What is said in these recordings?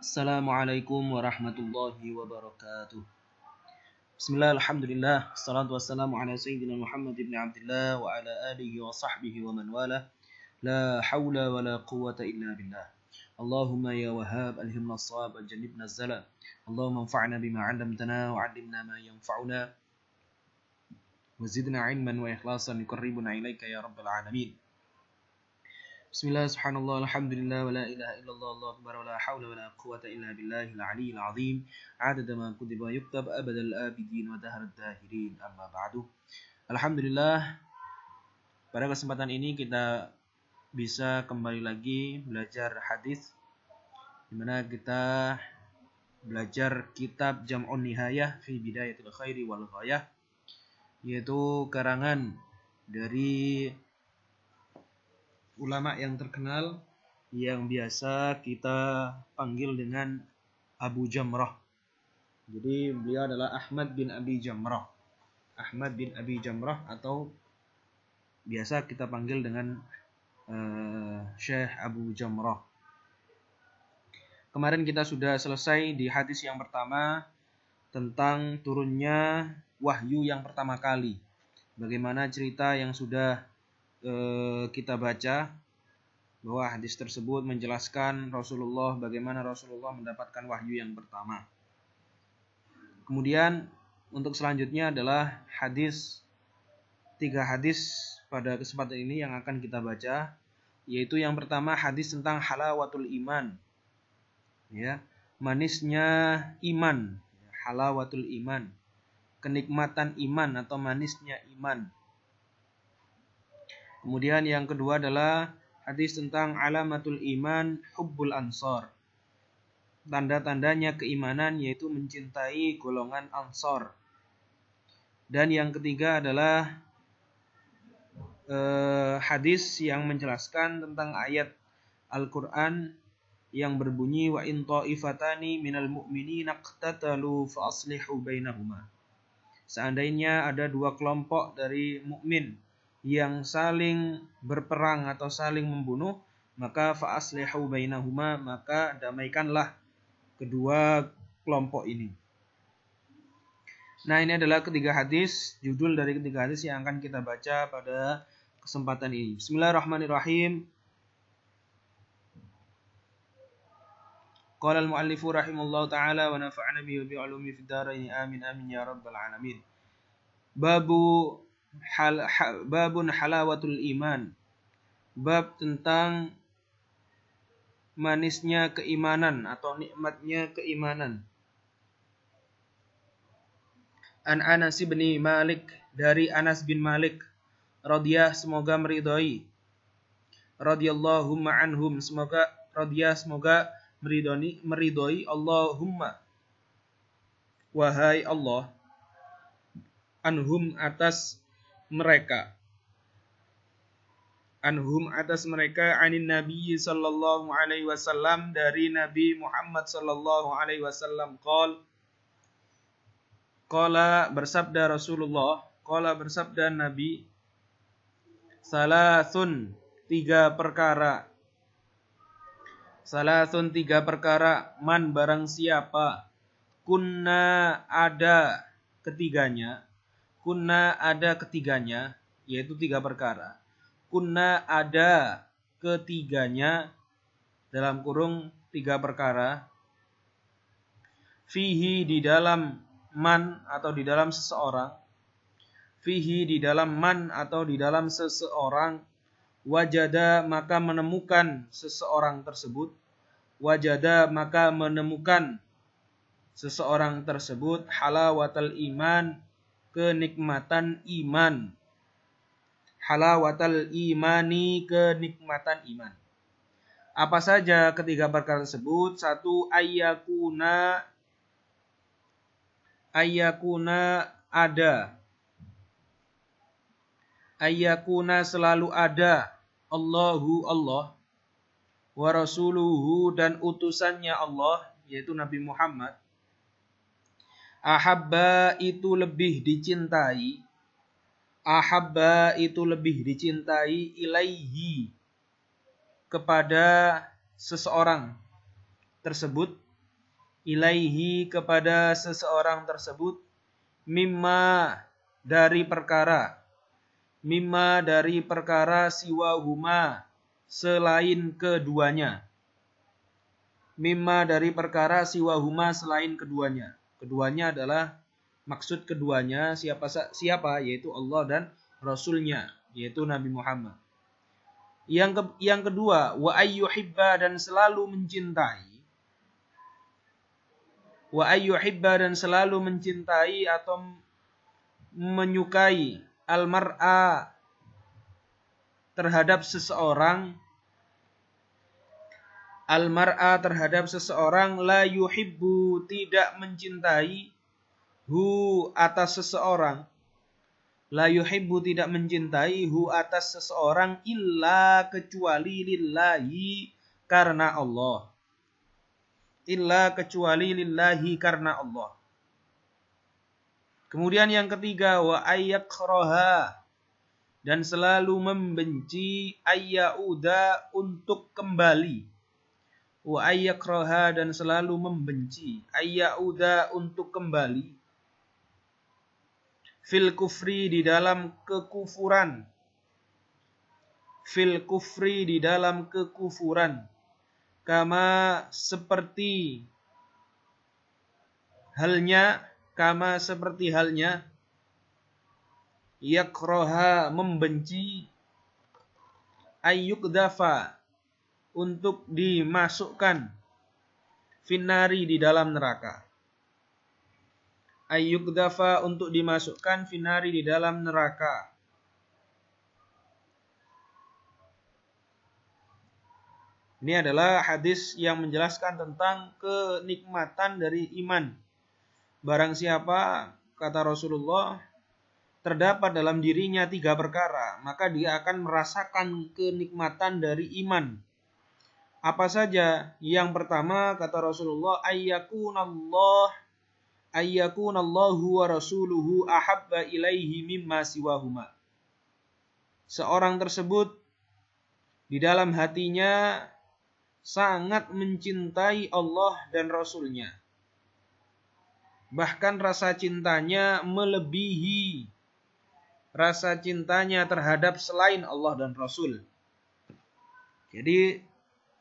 Assalamualaikum warahmatullahi wabarakatuh. Bismillah, alhamdulillah, assalatu wassalamu ala sayyidina Muhammad ibn Abdullah wa ala alihi wa sahbihi wa man wala. La hawla wa la quwwata illa billah. Allahumma ya wahhab alhimna as-shawab wa jannibna az-zalal. Allahumma anfa'na bima 'allamtana wa 'allimna ma yanfa'una wa zidna 'ilman wa ikhlasan yuqarribuna ilaika ya rabbal alamin. Bismillah, subhanallah, alhamdulillah, wa la ilaha illallah, Allahu akbar, wa la hawla wa la quwwata illa billahil aliyyil azim. Adada ma kutiba yuktab abadal abidin wa dahrad dahirin, amma ba'du. Alhamdulillah, pada kesempatan ini kita bisa kembali lagi belajar hadis, di mana kita belajar kitab Jam'un Nihayah fi Bidayatil Khairi wal Ghayah, yaitu karangan dari ulama yang terkenal yang biasa kita panggil dengan Abu Jamrah. Jadi beliau adalah Ahmad bin Abi Jamrah. Ahmad bin Abi Jamrah atau biasa kita panggil dengan Syekh Abu Jamrah. Kemarin kita sudah selesai di hadis yang pertama tentang turunnya wahyu yang pertama kali. Bagaimana cerita yang sudah kita baca, bahwa hadis tersebut menjelaskan bagaimana Rasulullah mendapatkan wahyu yang pertama. Kemudian untuk selanjutnya adalah tiga hadis pada kesempatan ini yang akan kita baca, yaitu yang pertama hadis tentang halawatul iman, ya, manisnya iman, halawatul iman, kenikmatan iman atau manisnya iman. Kemudian yang kedua adalah hadis tentang alamatul iman hubbul ansor. Tanda-tandanya keimanan yaitu mencintai golongan ansor. Dan yang ketiga adalah hadis yang menjelaskan tentang ayat Al-Quran yang berbunyi wa in ta'ifatani minal mu'minina iqtatalu fa aslihu bainahuma. Seandainya ada dua kelompok dari mukmin yang saling berperang atau saling membunuh, maka fa aslihu bainahuma, maka damaikanlah kedua kelompok ini. Nah, ini adalah ketiga hadis, judul dari ketiga hadis yang akan kita baca pada kesempatan ini. Bismillahirrahmanirrahim. Qala al-muallifu rahimallahu ta'ala wa nafa'ana bihi wa bi'ulumi fid dharain amin amin ya rabbal alamin. Babun halawatul iman. Bab tentang manisnya keimanan atau nikmatnya keimanan. An Anas bin Malik, dari Anas bin Malik radhiyallahu, semoga meridhai, radhiyallahumma anhum, semoga meridhai, Allahumma, wahai Allah, anhum, atas mereka, anin Nabi sallallahu alaihi wasallam, dari Nabi Muhammad sallallahu alaihi wasallam, qala bersabda Rasulullah, qala bersabda Nabi, salasun, tiga perkara, man, barang siapa, kunna, ada ketiganya, yaitu tiga perkara. Kunna, ada ketiganya, dalam kurung tiga perkara. Fihi, di dalam man atau di dalam seseorang. Wajada, maka menemukan seseorang tersebut. Halawatal iman, kenikmatan iman. Apa saja ketiga perkara tersebut? Satu, ayyakuna, ada. Ayyakuna, selalu ada. Allahu, Allah. Wa rasuluhu, dan utusannya Allah, yaitu Nabi Muhammad. Ahabba, itu lebih dicintai. Ilaihi, kepada seseorang tersebut, ilaihi kepada seseorang tersebut, mimma dari perkara siwahuma selain keduanya. Mimma dari perkara siwahuma selain keduanya. Keduanya adalah maksud keduanya siapa yaitu Allah dan Rasulnya yaitu Nabi Muhammad. Yang kedua, wa ayyuhibba dan selalu mencintai atau menyukai al-mar'a terhadap seseorang la yuhibbu tidak mencintai hu atas seseorang illa kecuali lillahi karena Allah. Kemudian yang ketiga, wa ayyakraha dan selalu membenci ayyauda untuk kembali. Wa ayyakraha dan selalu membenci ayyauda untuk kembali. Fil kufri di dalam kekufuran. Kama seperti halnya yakroha membenci ayyukdafa untuk dimasukkan finari di dalam neraka. Ayyukdafa untuk dimasukkan finari di dalam neraka. Ini adalah hadis yang menjelaskan tentang kenikmatan dari iman. Barang siapa, kata Rasulullah, terdapat dalam dirinya 3 perkara, maka dia akan merasakan kenikmatan dari iman. Apa saja? Yang pertama, kata Rasulullah, ayyakunallahu wa rasuluhu ahabba ilaihi mimma siwahuma. Seorang tersebut di dalam hatinya sangat mencintai Allah dan Rasulnya. Bahkan rasa cintanya melebihi rasa cintanya terhadap selain Allah dan Rasul. Jadi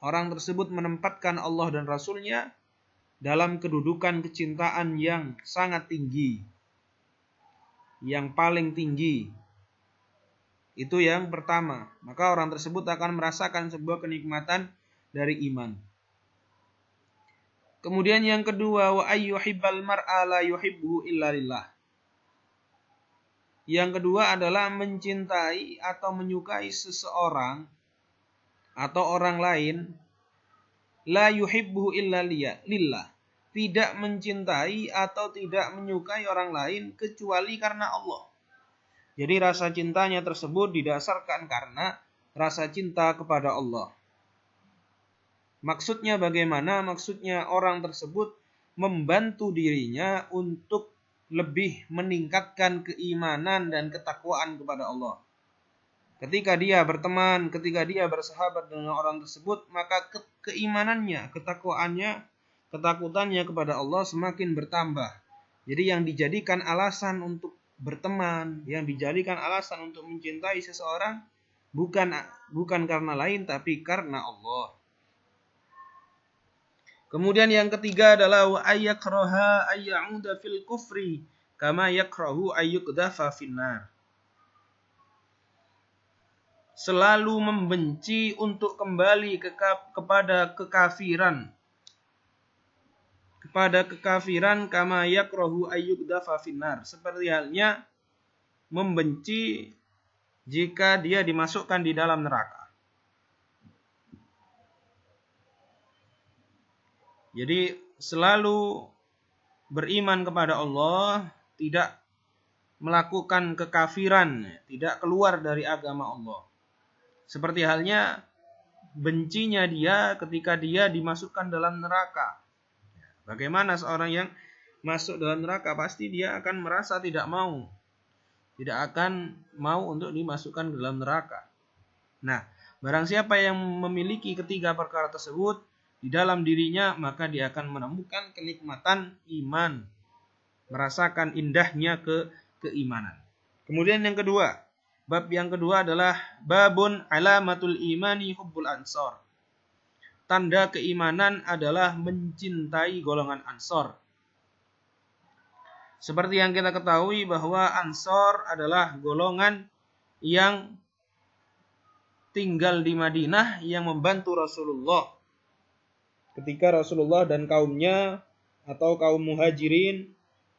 orang tersebut menempatkan Allah dan Rasulnya dalam kedudukan kecintaan yang sangat tinggi. Yang paling tinggi. Itu yang pertama. Maka orang tersebut akan merasakan sebuah kenikmatan dari iman. Kemudian yang kedua, wa ayyuhibbal mar'a la yuhibbuhu illa lillah. Yang kedua adalah mencintai atau menyukai seseorang atau orang lain la yuhibbuhu illa lillah. Tidak mencintai atau tidak menyukai orang lain kecuali karena Allah. Jadi rasa cintanya tersebut didasarkan karena rasa cinta kepada Allah. Maksudnya bagaimana? Maksudnya orang tersebut membantu dirinya untuk lebih meningkatkan keimanan dan ketakwaan kepada Allah. Ketika dia berteman, ketika dia bersahabat dengan orang tersebut, maka keimanannya, ketakwaannya, ketakutannya kepada Allah semakin bertambah. Jadi yang dijadikan alasan untuk berteman, yang dijadikan alasan untuk mencintai seseorang bukan karena lain tapi karena Allah. Kemudian yang ketiga adalah wa ayyakraha ayyauda fil kufri kama yakrahu ayyukdafa finnar. Selalu membenci untuk kembali kepada kekafiran. Kepada kekafiran kama yakrahu ayyukdafa finnar. Seperti halnya membenci jika dia dimasukkan di dalam neraka. Jadi selalu beriman kepada Allah, tidak melakukan kekafiran, tidak keluar dari agama Allah. Seperti halnya bencinya dia ketika dia dimasukkan dalam neraka. Bagaimana seorang yang masuk dalam neraka? Pasti dia akan merasa tidak mau. Tidak akan mau untuk dimasukkan dalam neraka. Nah, barang siapa yang memiliki ketiga perkara tersebut, di dalam dirinya, maka dia akan menemukan kenikmatan iman, merasakan indahnya keimanan. Kemudian yang kedua, bab yang kedua adalah babun alamatul imani hubbul ansor. Tanda keimanan adalah mencintai golongan Ansor. Seperti yang kita ketahui bahwa Ansor adalah golongan yang tinggal di Madinah yang membantu Rasulullah ketika Rasulullah dan kaumnya atau kaum muhajirin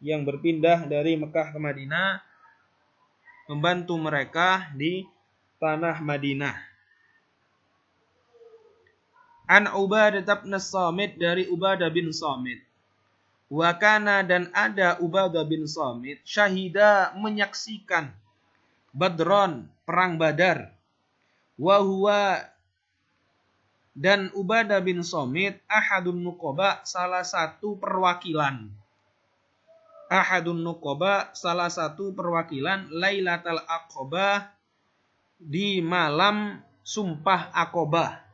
yang berpindah dari Mekah ke Madinah membantu mereka di tanah Madinah. An Ubadah bin Samit, dari Ubadah bin Samit. Wa kana, dan ada Ubadah bin Samit, syahida, menyaksikan Badron, perang Badar. Wa huwa, dan Ubadah bin Samit, ahadun nuqaba, salah satu perwakilan. Ahadun nuqaba, salah satu perwakilan Lailatul Aqabah, di malam Sumpah Aqabah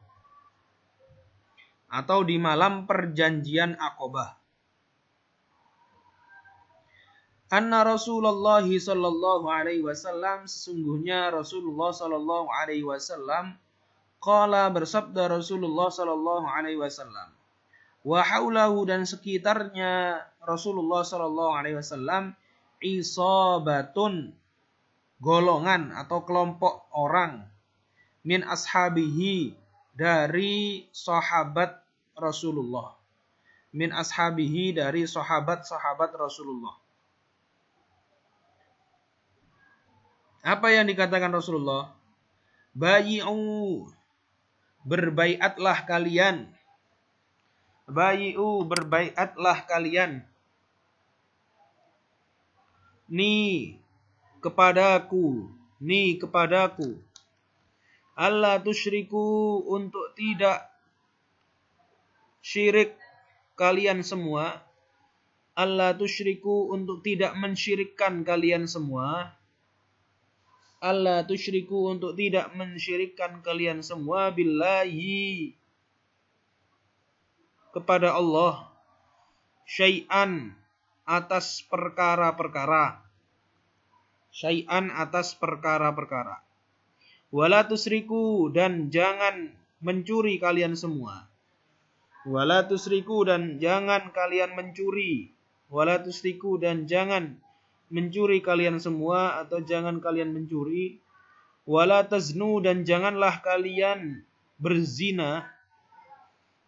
atau di malam perjanjian Aqabah. Anna Rasulullah sallallahu alaihi wasallam, sesungguhnya Rasulullah sallallahu alaihi wasallam, qala, bersabda Rasulullah sallallahu alaihi wasallam, wa haulahu, dan sekitarnya Rasulullah sallallahu alaihi wasallam, isabatun, golongan atau kelompok orang, min ashabihi, dari sahabat Rasulullah, min ashabihi, dari sahabat-sahabat Rasulullah. Apa yang dikatakan Rasulullah? Bayi'u, berbaiatlah kalian. Bayi'u, berbaiatlah kalian. Ni kepadaku. Allah tusyriku, untuk tidak syirik kalian semua. Allah tusyriku, untuk tidak mensyirikkan kalian semua. Allah tusyriku, untuk tidak mensyirikkan kalian semua, billahi, kepada Allah, syai'an, atas perkara-perkara. Syai'an, atas perkara-perkara. Wala tusriku, dan jangan mencuri kalian semua. Wala tusriku, dan jangan kalian mencuri. Wala tusriku, dan jangan mencuri kalian semua, atau jangan kalian mencuri. Wala taznu, dan janganlah kalian berzina.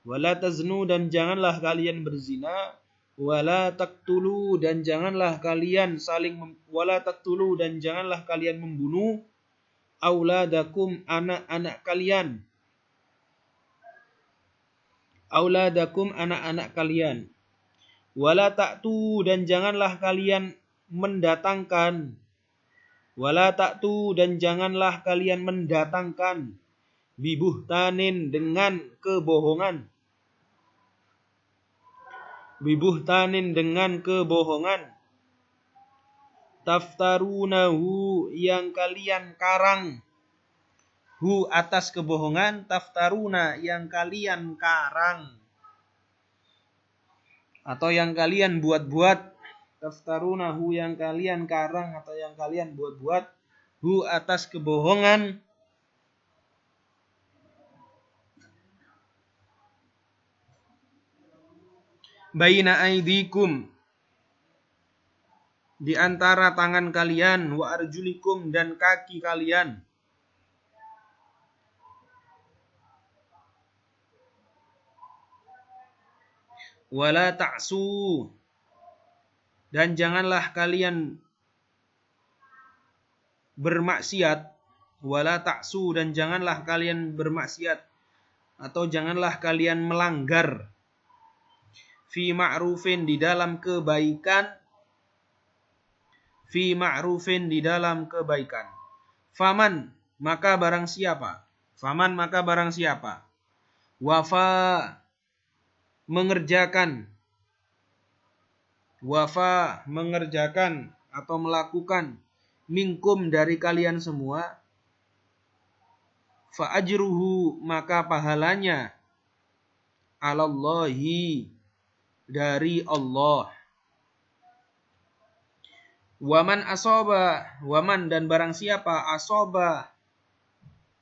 Wala taznu, dan janganlah kalian berzina. Wala taqtulu, dan janganlah kalian wala taqtulu, dan janganlah kalian membunuh auladakum, anak-anak kalian. Auladakum, anak-anak kalian. Wala ta'tu, dan janganlah kalian mendatangkan. Wala ta'tu, dan janganlah kalian mendatangkan. Bibuhtanin, dengan kebohongan. Bibuhtanin, dengan kebohongan. Taftarunahu, yang kalian karang. Hu, atas kebohongan. Taftaruna, yang kalian karang, atau yang kalian buat-buat. Taftarunahu, yang kalian karang atau yang kalian buat-buat. Hu, atas kebohongan. Baina aidikum, di antara tangan kalian. Wa arjulikum, dan kaki kalian. Wala ta'su, dan janganlah kalian bermaksiat. Wala ta'su, dan janganlah kalian bermaksiat, atau janganlah kalian melanggar. Fi ma'rufin, di dalam kebaikan. Fi ma'rufin, di dalam kebaikan. Faman, maka barang siapa. Faman, maka barang siapa. Wafa, mengerjakan. Wafa, mengerjakan atau melakukan. Minkum, dari kalian semua. Fa ajruhu, maka pahalanya. alallahi, dari Allah. Waman asoba, waman dan barang siapa asoba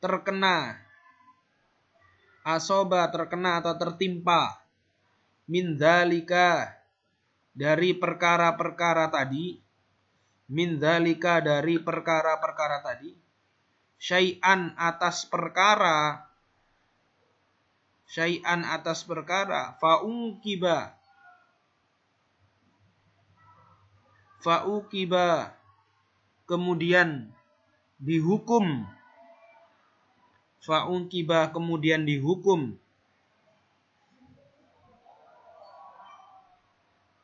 terkena, atau tertimpa, min dzalika, dari perkara-perkara tadi, min dzalika, dari perkara-perkara tadi, syai'an, atas perkara, fa'uqiba, kemudian dihukum,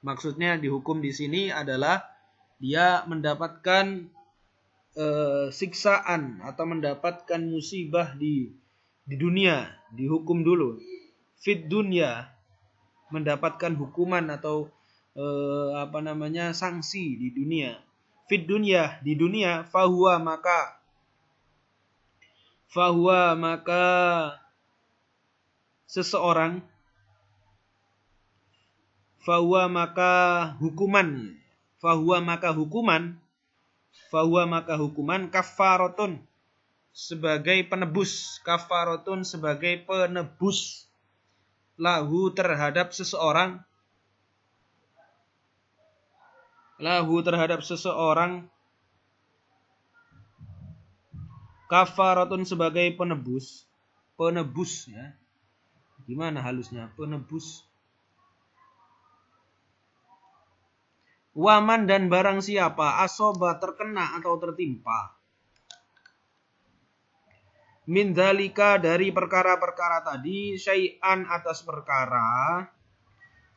Maksudnya dihukum di sini adalah dia mendapatkan siksaan atau mendapatkan musibah di dunia, dihukum dulu. Fit dunya, mendapatkan hukuman atau sanksi di dunia. Fit dunya, di dunia, fahuwa maka seseorang, fahuwa maka hukuman kafaratun, sebagai penebus, lahu terhadap seseorang, kafaratun sebagai penebus ya. Gimana halusnya penebus? Waman dan barang siapa asoba terkena atau tertimpa, min dzalika, dari perkara-perkara tadi, syai'an, atas perkara,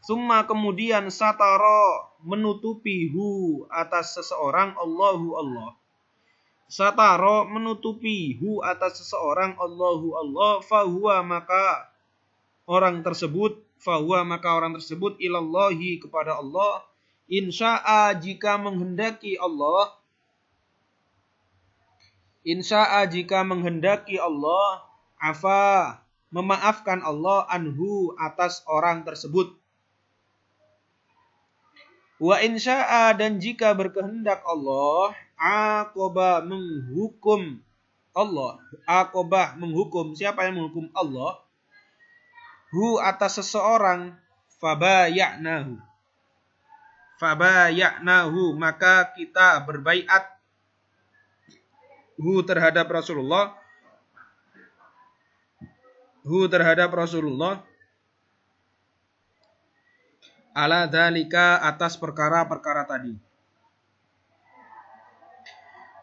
summa kemudian satara, menutupi hu, atas seseorang, Allahu Allah. Satara, menutupi hu, atas seseorang, Allahu Allah, fahuwa maka orang tersebut, ilallahi, kepada Allah, insya'a, jika menghendaki Allah, afa, memaafkan Allah, anhu, atas orang tersebut. Wa insya'a, dan jika berkehendak Allah, aqoba, menghukum Allah. Aqobah, menghukum. Siapa yang menghukum Allah? Hu, atas seseorang, fabaya'nahu, maka kita berbaiat, hu terhadap Rasulullah, ala dzalika, atas perkara-perkara tadi.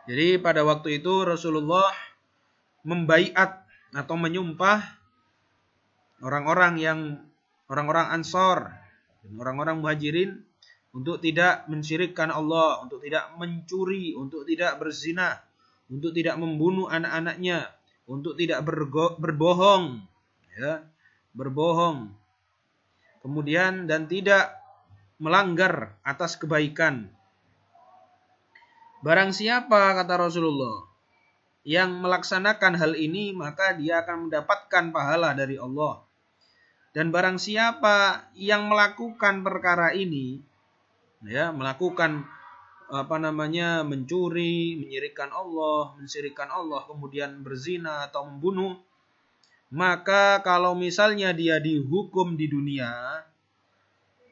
Jadi pada waktu itu Rasulullah membaiat atau menyumpah orang-orang Ansor dan orang-orang Muhajirin untuk tidak mensyirikkan Allah, untuk tidak mencuri, untuk tidak berzina, untuk tidak membunuh anak-anaknya, untuk tidak berbohong, ya, kemudian dan tidak melanggar atas kebaikan. Barang siapa, kata Rasulullah, yang melaksanakan hal ini, maka dia akan mendapatkan pahala dari Allah. Dan barang siapa yang melakukan perkara ini, ya, melakukan mencuri, mensyirikkan Allah, kemudian berzina atau membunuh, maka kalau misalnya dia dihukum di dunia,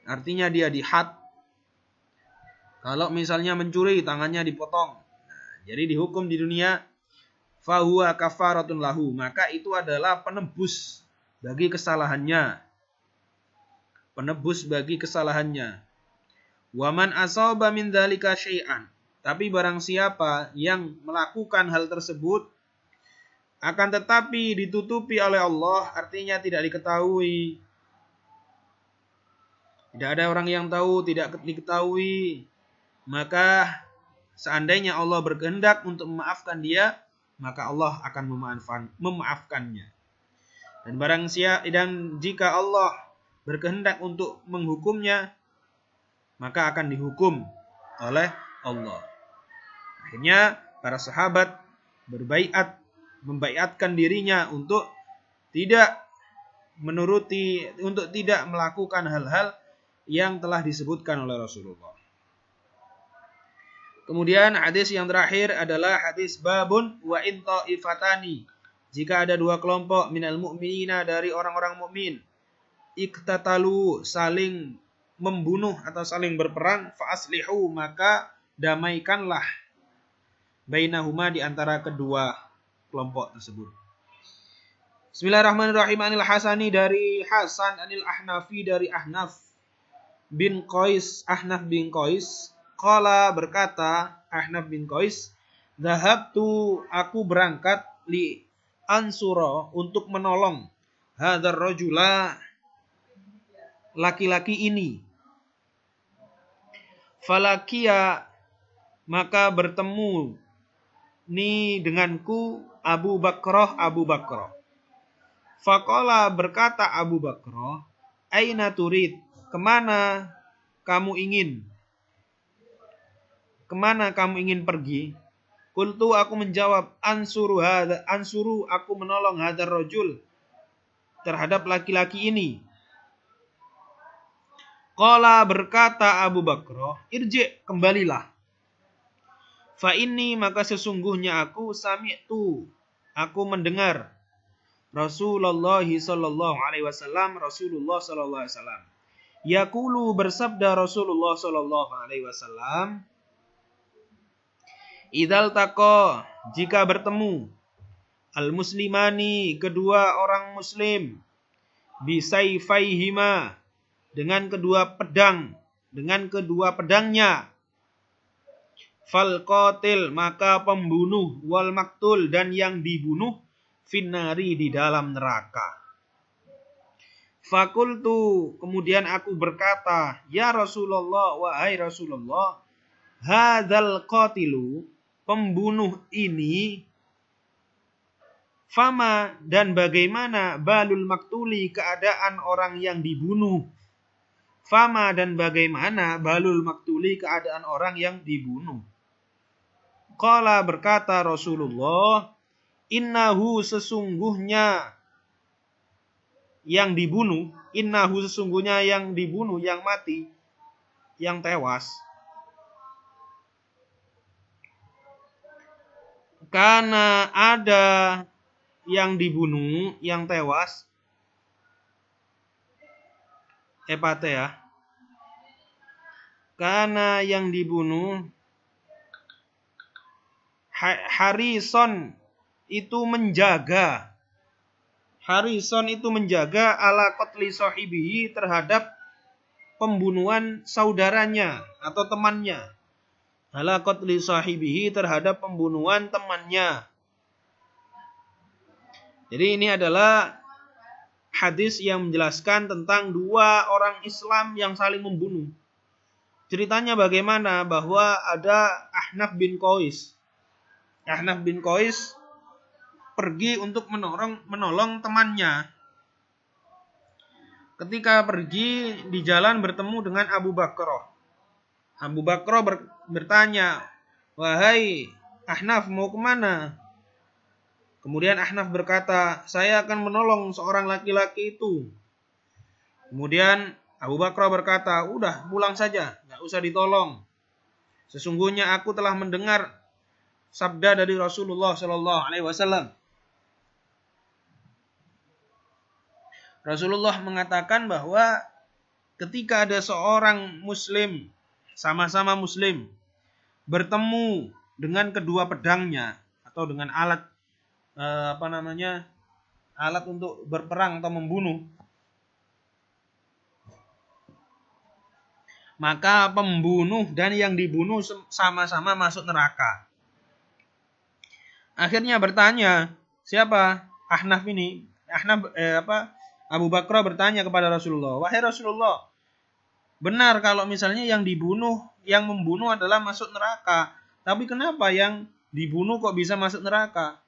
artinya dia dihad. Kalau misalnya mencuri, tangannya dipotong. Nah, jadi dihukum di dunia, fahuwa kafaratun lahu, maka itu adalah penebus bagi kesalahannya. Waman asaba min dzalika syai'an, tapi barang siapa yang melakukan hal tersebut, akan tetapi ditutupi oleh Allah, artinya tidak diketahui. Tidak ada orang yang tahu, tidak diketahui. Maka seandainya Allah berkehendak untuk memaafkan dia, maka Allah akan memaafkannya. Dan jika Allah berkehendak untuk menghukumnya, maka akan dihukum oleh Allah. Akhirnya para sahabat membaiatkan dirinya untuk tidak menuruti, untuk tidak melakukan hal-hal yang telah disebutkan oleh Rasulullah. Kemudian hadis yang terakhir adalah hadis babun wa in ta'ifatani. Jika ada dua kelompok minal mu'minina, dari orang-orang mukmin, iktatalu, saling membunuh atau saling berperang, fa aslihu, maka damaikanlah, bainahuma, di antara kedua kelompok tersebut. Bismillahirrahmanirrahim. Anil Hasani, dari Hasan, anil Ahnafi, dari Ahnaf bin Qais, qala, berkata Ahnaf bin Qais, dhahabtu, aku berangkat, li ansura, untuk menolong, hadzal rajula, laki-laki ini, falakia, maka bertemu ni denganku Abu Bakrah, faqala, berkata Abu Bakrah, aina turid, kemana kamu ingin pergi? Qultu, aku menjawab, ansuru, aku menolong hadzal rajul, terhadap laki-laki ini. Qala, berkata Abu Bakrah, irji, kembalilah. Fa inni, maka sesungguhnya aku, sami'tu, aku mendengar, Rasulullah sallallahu alaihi wasallam, yaqulu, bersabda Rasulullah sallallahu alaihi wasallam, idzal taqa, jika bertemu, al muslimani, kedua orang muslim, bisayfaihima, dengan kedua pedangnya, fal qatil, maka pembunuh, wal maktul, dan yang dibunuh, finnari, di dalam neraka. Fakultu, kemudian aku berkata, ya Rasulullah, wahai Rasulullah, hadzal qatilu, pembunuh ini, fama, dan bagaimana, balul maktuli, keadaan orang yang dibunuh. Fama, dan bagaimana, balul maktuli, keadaan orang yang dibunuh. Qala, berkata Rasulullah, innahu, sesungguhnya yang dibunuh, yang mati, yang tewas, karena ada yang dibunuh, yang tewas, karena yang dibunuh, harison, itu menjaga, ala qatli sahibihi, terhadap pembunuhan saudaranya atau temannya. Ala qatli sahibihi, terhadap pembunuhan temannya. Jadi ini adalah hadis yang menjelaskan tentang dua orang Islam yang saling membunuh. Ceritanya bagaimana? Bahwa ada Ahnaf bin Qais. Ahnaf bin Qais pergi untuk menolong temannya. Ketika pergi, di jalan bertemu dengan Abu Bakrah. Abu Bakrah bertanya, wahai Ahnaf, mau kemana? Kemudian Ahnaf berkata, saya akan menolong seorang laki-laki itu. Kemudian Abu Bakrah berkata, udah pulang saja, gak usah ditolong. Sesungguhnya aku telah mendengar sabda dari Rasulullah sallallahu alaihi wasallam. Rasulullah mengatakan bahwa ketika ada seorang muslim, sama-sama muslim, bertemu dengan kedua pedangnya atau dengan alat alat untuk berperang atau membunuh, maka pembunuh dan yang dibunuh sama-sama masuk neraka. Akhirnya bertanya, siapa? Ahnaf ini. Abu Bakrah bertanya kepada Rasulullah, wahai Rasulullah, benar kalau misalnya yang membunuh adalah masuk neraka, tapi kenapa yang dibunuh kok bisa masuk neraka?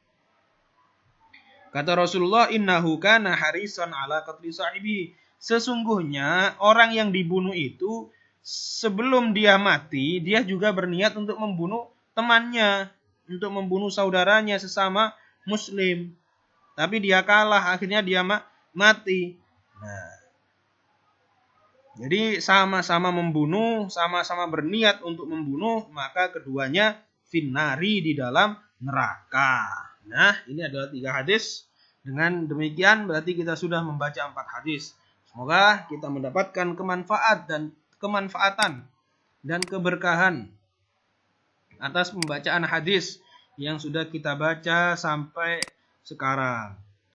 Kata Rasulullah, innahu kana harisan ala qatli sahibi. Sesungguhnya orang yang dibunuh itu sebelum dia mati, dia juga berniat untuk membunuh temannya, untuk membunuh saudaranya sesama muslim. Tapi dia kalah, akhirnya dia mati. Nah, jadi sama-sama membunuh, sama-sama berniat untuk membunuh, maka keduanya finnari, di dalam neraka. Nah, ini adalah 3 hadis. Dengan demikian berarti kita sudah membaca 4 hadis. Semoga kita mendapatkan kemanfaatan dan keberkahan atas pembacaan hadis yang sudah kita baca sampai sekarang.